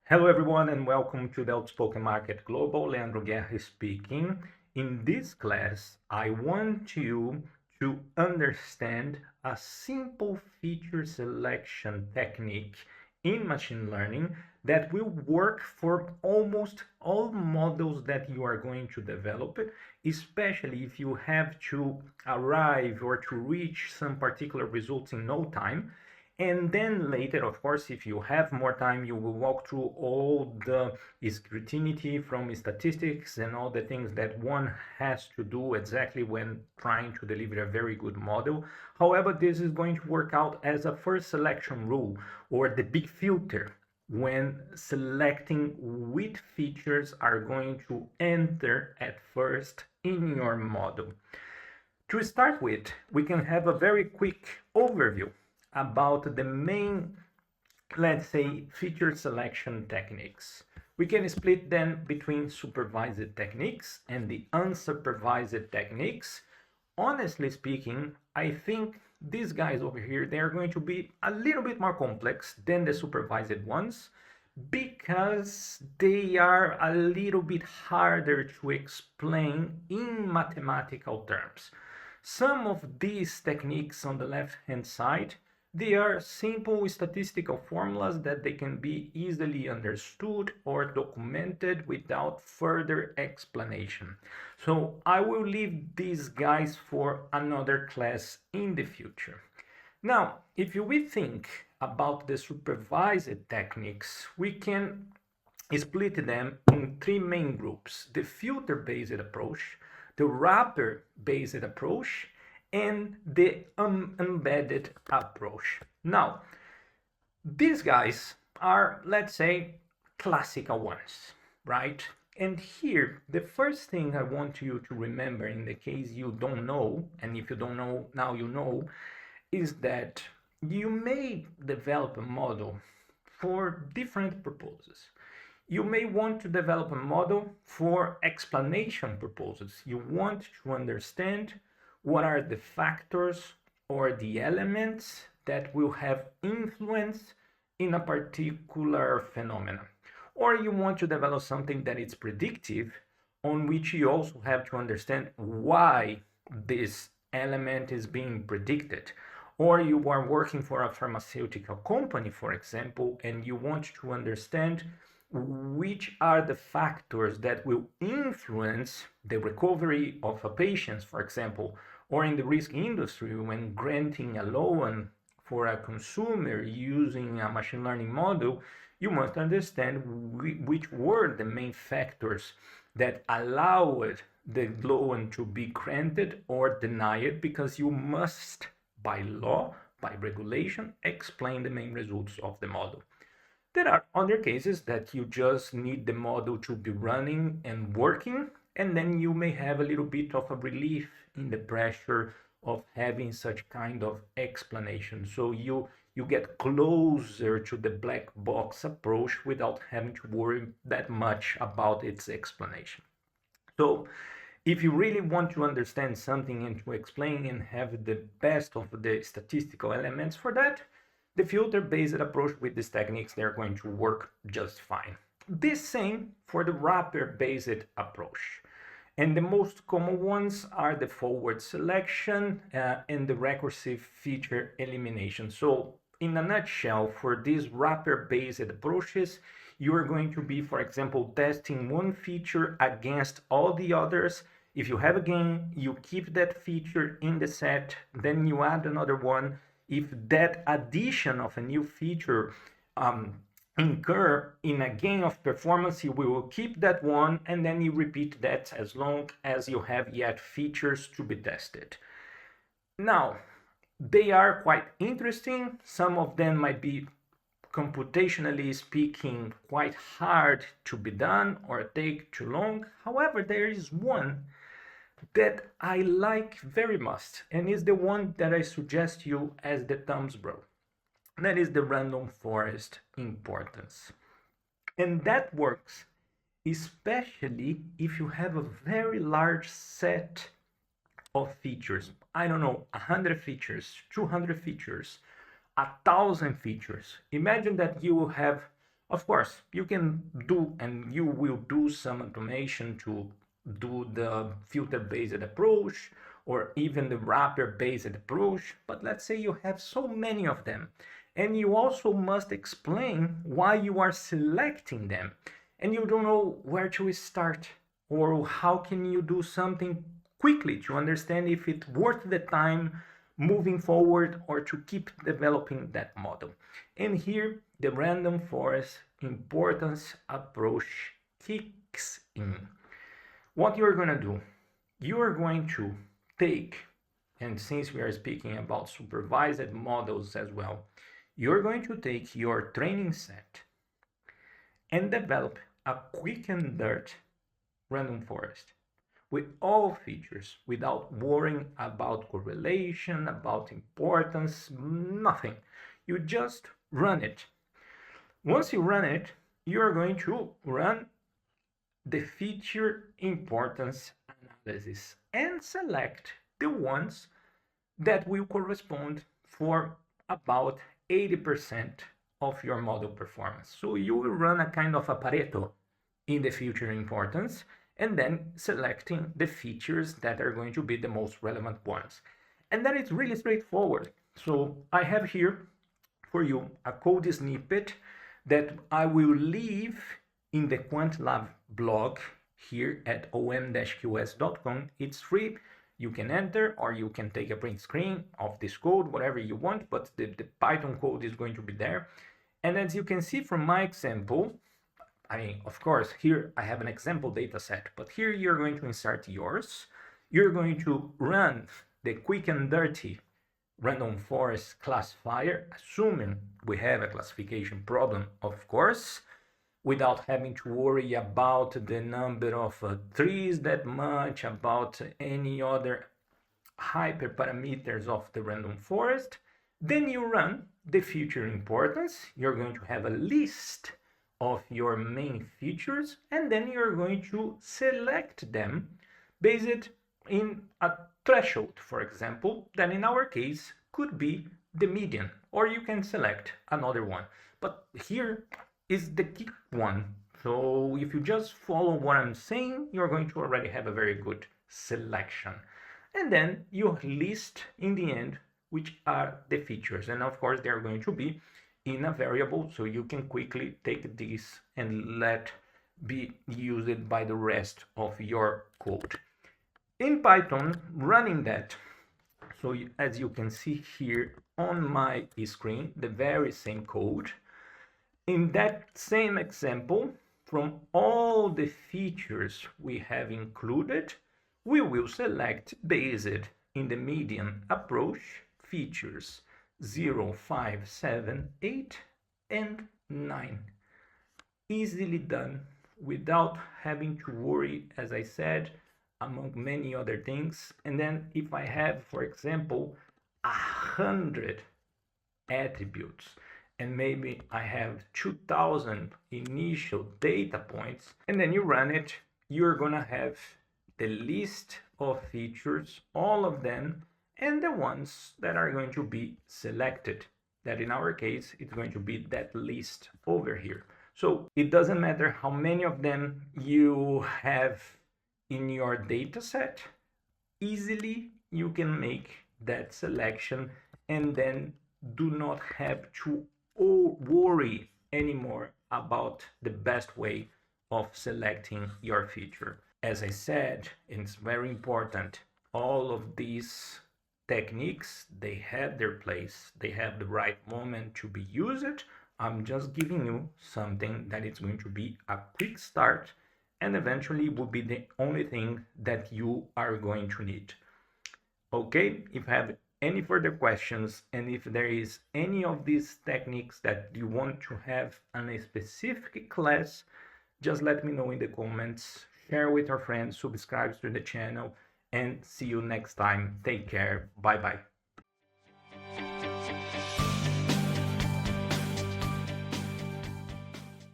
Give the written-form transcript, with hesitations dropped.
Hello, everyone, and welcome to the Outspoken Market Global. Leandro Guerra speaking. In this class, I want you to understand a simple feature selection technique in machine learning that will work for almost all models that you are going to develop, especially if you have to arrive or to reach some particular results in no time. And then later, of course, if you have more time, you will walk through all the scrutiny from statistics and all the things that one has to do exactly when trying to deliver a very good model. However, this is going to work out as a first selection rule or the big filter when selecting which features are going to enter at first in your model. To start with, we can have a very quick overview about the main, let's say, feature selection techniques. We can split them between supervised techniques and the unsupervised techniques. Honestly speaking, I think these guys over here, they are going to be a little bit more complex than the supervised ones because they are a little bit harder to explain in mathematical terms. Some of these techniques on the left hand side, they are simple statistical formulas that they can be easily understood or documented without further explanation. So I will leave these guys for another class in the future. Now, if we think about the supervised techniques, we can split them in three main groups: the filter-based approach, the wrapper-based approach, and the embedded approach. Now, these guys are, let's say, classical ones, right? And here, the first thing I want you to remember in the case you don't know, and if you don't know, now you know, is that you may develop a model for different purposes. You may want to develop a model for explanation purposes. You want to understand what are the factors or the elements that will have influence in a particular phenomenon. Or you want to develop something that is predictive, on which you also have to understand why this element is being predicted. Or you are working for a pharmaceutical company, for example, and you want to understand which are the factors that will influence the recovery of a patient, for example, or in the risk industry when granting a loan for a consumer using a machine learning model, you must understand which were the main factors that allowed the loan to be granted or denied, because you must, by law, by regulation, explain the main results of the model. There are other cases that you just need the model to be running and working, and then you may have a little bit of a relief in the pressure of having such kind of explanation. So you get closer to the black box approach without having to worry that much about its explanation. So if you really want to understand something and to explain and have the best of the statistical elements for that, the filter-based approach with these techniques, they're going to work just fine. This same for the wrapper-based approach. And the most common ones are the forward selection and the recursive feature elimination. So in a nutshell, for these wrapper-based approaches, you are going to be, for example, testing one feature against all the others. If you have a gain, you keep that feature in the set, then you add another one. If that addition of a new feature incur in a gain of performance, you will keep that one, and then you repeat that as long as you have yet features to be tested. Now, they are quite interesting. Some of them might be, computationally speaking, quite hard to be done or take too long. However, there is one that I like very much, and is the one that I suggest you as the thumbs bro. That is the random forest importance. And that works especially if you have a very large set of features. I don't know, 100 features, 200 features, 1,000 features. Imagine that you will have Of course, you can do and you will do some automation to do the filter-based approach or even the wrapper-based approach, but let's say you have so many of them, and you also must explain why you are selecting them, and you don't know where to start or how can you do something quickly to understand if it's worth the time moving forward or to keep developing that model. And here the random forest importance approach kicks in. What you're going to do, you are going to take, and since we are speaking about supervised models as well, you're going to take your training set and develop a quick and dirt random forest with all features without worrying about correlation, about importance, nothing. You just run it. Once you run it, you're going to run the feature importance analysis and select the ones that will correspond for about 80% of your model performance. So you will run a kind of a Pareto in the feature importance and then selecting the features that are going to be the most relevant ones. And then it's really straightforward. So I have here for you a code snippet that I will leave in the QuantLab blog here at om-qs.com. It's free. You can enter or you can take a print screen of this code, whatever you want, but the Python code is going to be there. And as you can see from my example, I mean, of course, here I have an example data set, but here you're going to insert yours. You're going to run the quick and dirty random forest classifier, assuming we have a classification problem, of course, without having to worry about the number of trees that much, about any other hyperparameters of the random forest. Then you run the feature importance. You're going to have a list of your main features, and then you're going to select them based in a threshold, for example, that in our case could be the median, or you can select another one. But here is the key one. So if you just follow what I'm saying, you're going to already have a very good selection. And then you list in the end which are the features. And of course, they're going to be in a variable, so you can quickly take this and let be used by the rest of your code. In Python, running that, so as you can see here on my screen, the very same code. In that same example, from all the features we have included, we will select based in the median approach features 0, 5, 7, 8, and 9. Easily done without having to worry, as I said, among many other things. And then if I have, for example, 100 attributes, and maybe I have 2000 initial data points, and then you run it, you're gonna have the list of features, all of them, and the ones that are going to be selected. That in our case, it's going to be that list over here. So it doesn't matter how many of them you have in your data set, easily you can make that selection and then do not have to worry anymore about the best way of selecting your feature. As I said, it's very important, all of these techniques, they have their place, they have the right moment to be used. I'm just giving you something that is going to be a quick start and eventually will be the only thing that you are going to need. Okay, if you have any further questions and if there is any of these techniques that you want to have in a specific class, just let me know in the comments, share with your friends, subscribe to the channel, and see you next time. Take care. Bye bye.